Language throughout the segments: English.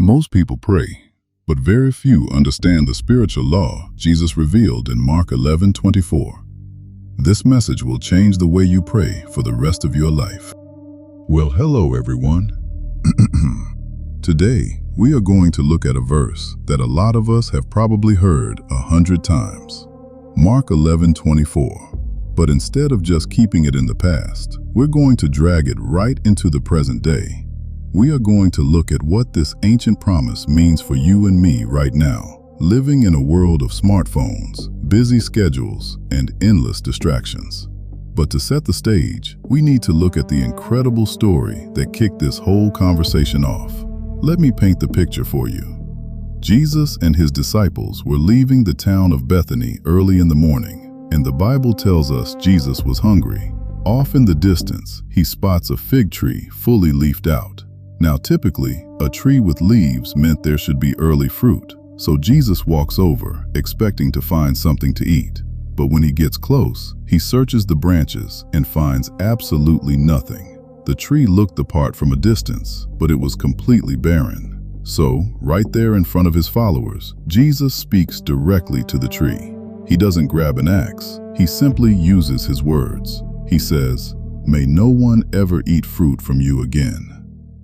Most people pray, but very few understand the spiritual law Jesus revealed in Mark 11:24. This message will change the way you pray for the rest of your life. Well, hello everyone. Today, we are going to look at a verse that a lot of us have probably heard 100 times. Mark 11:24. But instead of just keeping it in the past, we're going to drag it right into the present day. We are going to look at what this ancient promise means for you and me right now, living in a world of smartphones, busy schedules, and endless distractions. But to set the stage, we need to look at the incredible story that kicked this whole conversation off. Let me paint the picture for you. Jesus and his disciples were leaving the town of Bethany early in the morning, and the Bible tells us Jesus was hungry. Off in the distance, he spots a fig tree fully leafed out. Now typically, a tree with leaves meant there should be early fruit, so Jesus walks over, expecting to find something to eat. But when he gets close, he searches the branches and finds absolutely nothing. The tree looked the part from a distance, but it was completely barren. So, right there in front of his followers, Jesus speaks directly to the tree. He doesn't grab an axe, he simply uses his words. He says, "May no one ever eat fruit from you again."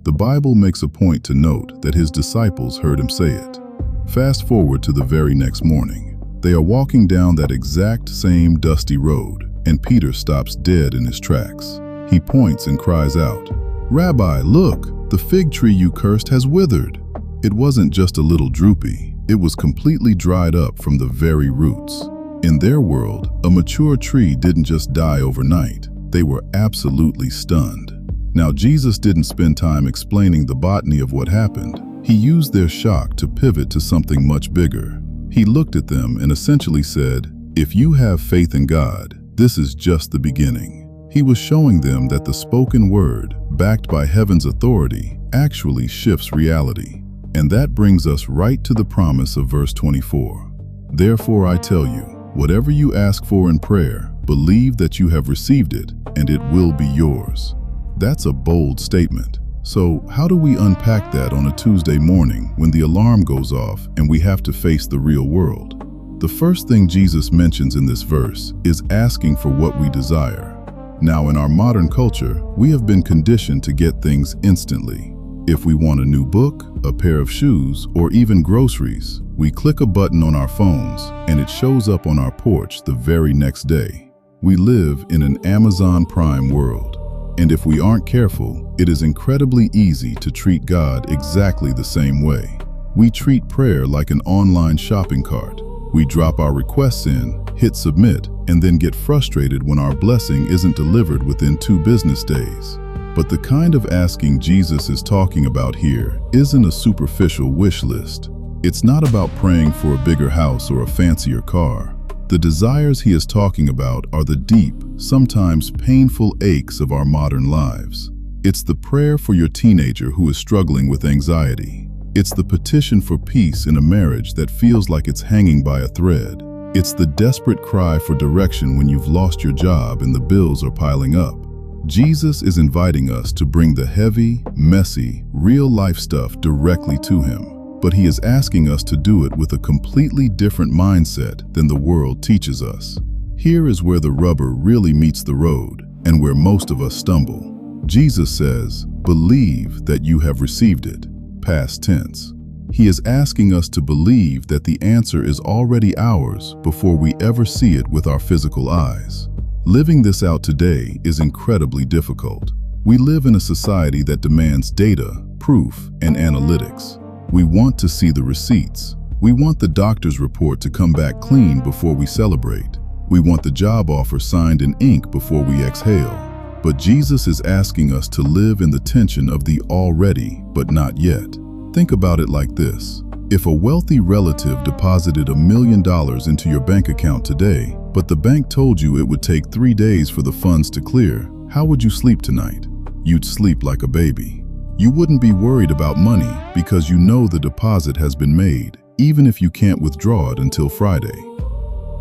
The Bible makes a point to note that his disciples heard him say it. Fast forward to the very next morning. They are walking down that exact same dusty road, and Peter stops dead in his tracks. He points and cries out, "Rabbi, look, the fig tree you cursed has withered." It wasn't just a little droopy, it was completely dried up from the very roots. In their world, a mature tree didn't just die overnight, they were absolutely stunned. Now, Jesus didn't spend time explaining the botany of what happened. He used their shock to pivot to something much bigger. He looked at them and essentially said, "If you have faith in God, this is just the beginning." He was showing them that the spoken word, backed by heaven's authority, actually shifts reality. And that brings us right to the promise of verse 24. "Therefore I tell you, whatever you ask for in prayer, believe that you have received it, and it will be yours." That's a bold statement. So how do we unpack that on a Tuesday morning when the alarm goes off and we have to face the real world? The first thing Jesus mentions in this verse is asking for what we desire. Now, in our modern culture, we have been conditioned to get things instantly. If we want a new book, a pair of shoes, or even groceries, we click a button on our phones and it shows up on our porch the very next day. We live in an Amazon Prime world. And if we aren't careful, it is incredibly easy to treat God exactly the same way. We treat prayer like an online shopping cart. We drop our requests in, hit submit, and then get frustrated when our blessing isn't delivered within 2 business days. But the kind of asking Jesus is talking about here isn't a superficial wish list. It's not about praying for a bigger house or a fancier car. The desires he is talking about are the deep, sometimes painful aches of our modern lives. It's the prayer for your teenager who is struggling with anxiety. It's the petition for peace in a marriage that feels like it's hanging by a thread. It's the desperate cry for direction when you've lost your job and the bills are piling up. Jesus is inviting us to bring the heavy, messy, real-life stuff directly to him. But he is asking us to do it with a completely different mindset than the world teaches us. Here is where the rubber really meets the road and where most of us stumble. Jesus says, "Believe that you have received it," past tense. He is asking us to believe that the answer is already ours before we ever see it with our physical eyes. Living this out today is incredibly difficult. We live in a society that demands data, proof, and analytics. We want to see the receipts. We want the doctor's report to come back clean before we celebrate. We want the job offer signed in ink before we exhale. But Jesus is asking us to live in the tension of the already, but not yet. Think about it like this. If a wealthy relative deposited $1 million into your bank account today, but the bank told you it would take 3 days for the funds to clear, how would you sleep tonight? You'd sleep like a baby. You wouldn't be worried about money because you know the deposit has been made, even if you can't withdraw it until Friday.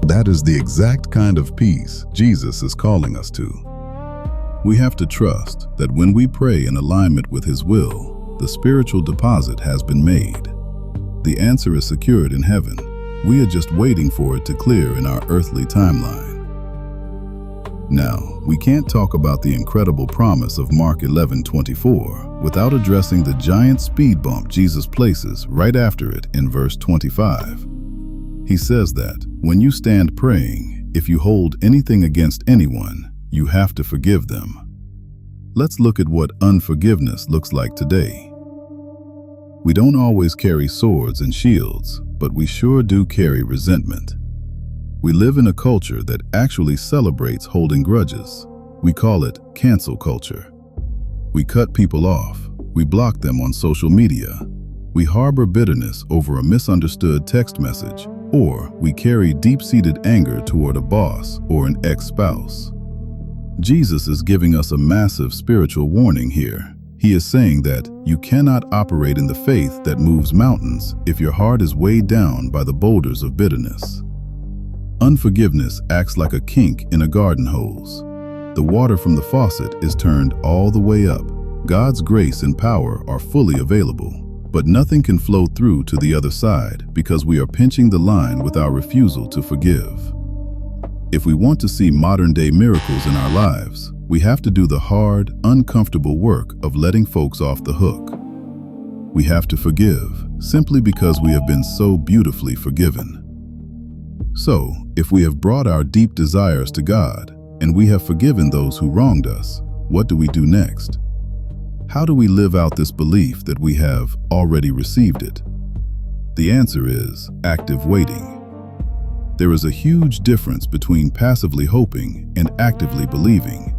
That is the exact kind of peace Jesus is calling us to. We have to trust that when we pray in alignment with his will, The spiritual deposit has been made. The answer is secured in heaven. We are just waiting for it to clear in our earthly timeline. Now, we can't talk about the incredible promise of Mark 11:24 without addressing the giant speed bump Jesus places right after it in verse 25. He says that, when you stand praying, if you hold anything against anyone, you have to forgive them. Let's look at what unforgiveness looks like today. We don't always carry swords and shields, but we sure do carry resentment. We live in a culture that actually celebrates holding grudges. We call it cancel culture. We cut people off. We block them on social media. We harbor bitterness over a misunderstood text message, or we carry deep-seated anger toward a boss or an ex-spouse. Jesus is giving us a massive spiritual warning here. He is saying that you cannot operate in the faith that moves mountains if your heart is weighed down by the boulders of bitterness. Unforgiveness acts like a kink in a garden hose. The water from the faucet is turned all the way up. God's grace and power are fully available, but nothing can flow through to the other side because we are pinching the line with our refusal to forgive. If we want to see modern-day miracles in our lives, we have to do the hard, uncomfortable work of letting folks off the hook. We have to forgive simply because we have been so beautifully forgiven. So, if we have brought our deep desires to God and we have forgiven those who wronged us, what do we do next? How do we live out this belief that we have already received it? The answer is active waiting. There is a huge difference between passively hoping and actively believing.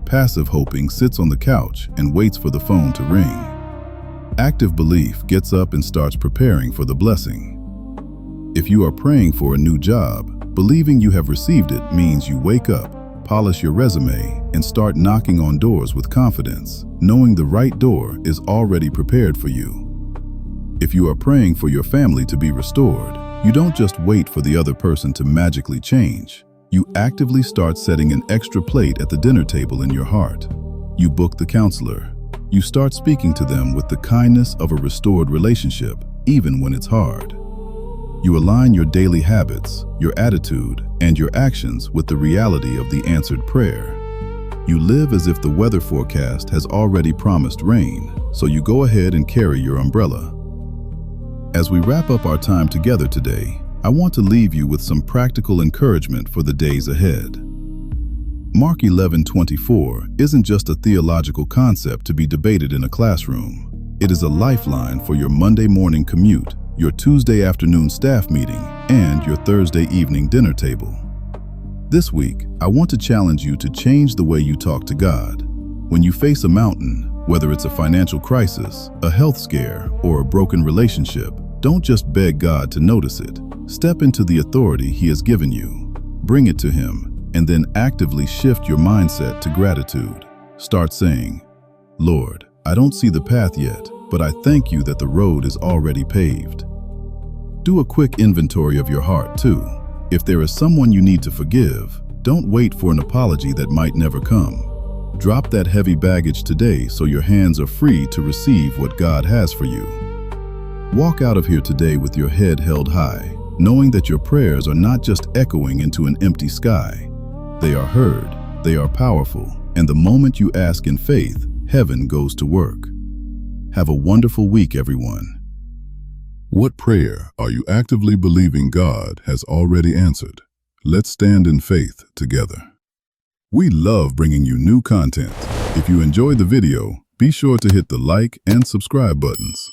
Passive hoping sits on the couch and waits for the phone to ring. Active belief gets up and starts preparing for the blessing. If you are praying for a new job, believing you have received it means you wake up, polish your resume, and start knocking on doors with confidence, knowing the right door is already prepared for you. If you are praying for your family to be restored, you don't just wait for the other person to magically change. You actively start setting an extra plate at the dinner table in your heart. You book the counselor. You start speaking to them with the kindness of a restored relationship, even when it's hard. You align your daily habits, your attitude, and your actions with the reality of the answered prayer. You live as if the weather forecast has already promised rain, so you go ahead and carry your umbrella. As we wrap up our time together today, I want to leave you with some practical encouragement for the days ahead. Mark 11:24 isn't just a theological concept to be debated in a classroom. It is a lifeline for your Monday morning commute, your Tuesday afternoon staff meeting, and your Thursday evening dinner table. This week, I want to challenge you to change the way you talk to God. When you face a mountain, whether it's a financial crisis, a health scare, or a broken relationship, don't just beg God to notice it. Step into the authority He has given you. Bring it to Him, and then actively shift your mindset to gratitude. Start saying, "Lord, I don't see the path yet, but I thank you that the road is already paved." Do a quick inventory of your heart, too. If there is someone you need to forgive, don't wait for an apology that might never come. Drop that heavy baggage today so your hands are free to receive what God has for you. Walk out of here today with your head held high, knowing that your prayers are not just echoing into an empty sky. They are heard, they are powerful, and the moment you ask in faith, heaven goes to work. Have a wonderful week, everyone. What prayer are you actively believing God has already answered? Let's stand in faith together. We love bringing you new content. If you enjoyed the video, be sure to hit the like and subscribe buttons